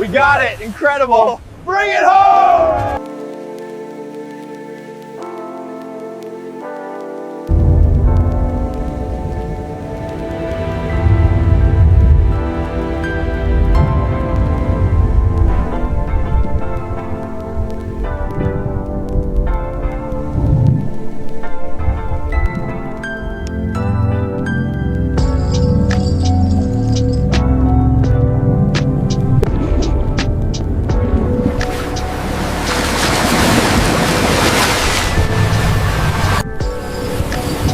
We got it, incredible. Bring it home!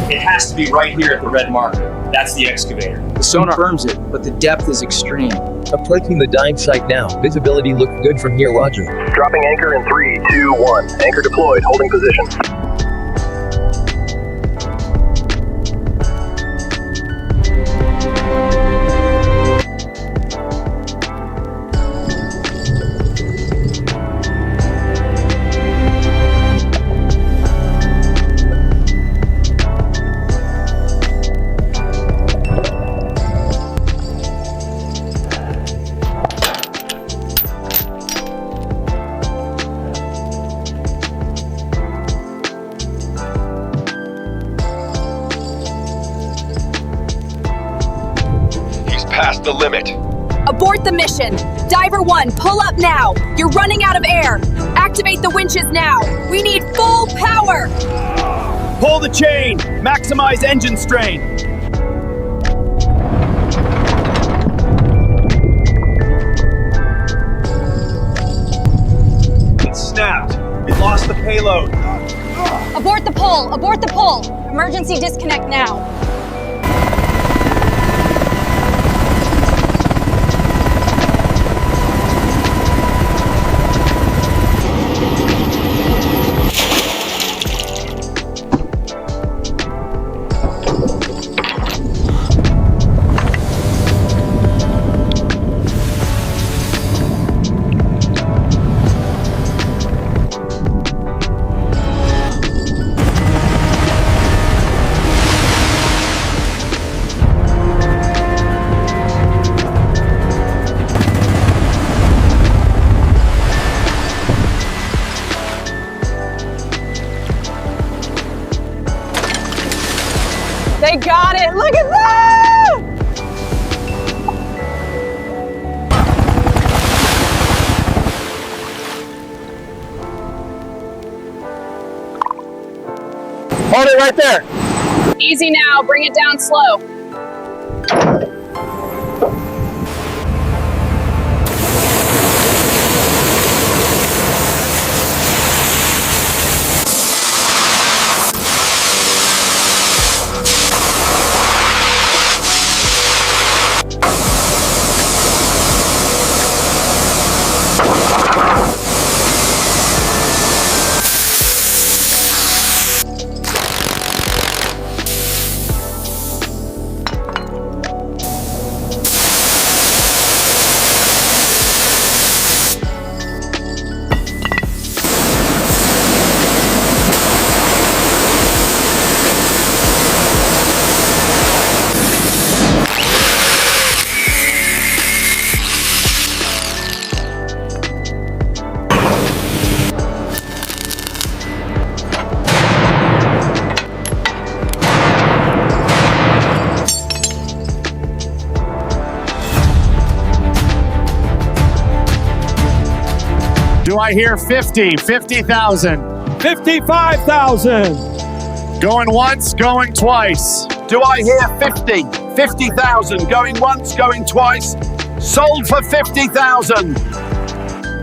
It has to be right here at the red marker. That's the excavator. The sonar confirms it, but the depth is extreme. Approaching the dive site now. Visibility looks good from here, roger. Dropping anchor in 3, 2, 1. Anchor deployed, holding position. Past the limit. Abort the mission. Diver 1, pull up now. You're running out of air. Activate the winches now. We need full power. Pull the chain. Maximize engine strain. It snapped. We lost the payload. Abort the pull. Abort the pull. Emergency disconnect now. They got it! Look at that! Hold it right there. Easy now, bring it down slow. Do I hear 50, 50,000? 55,000. Going once, going twice. Do I hear 50? 50,000. Going once, going twice. Sold for 50,000.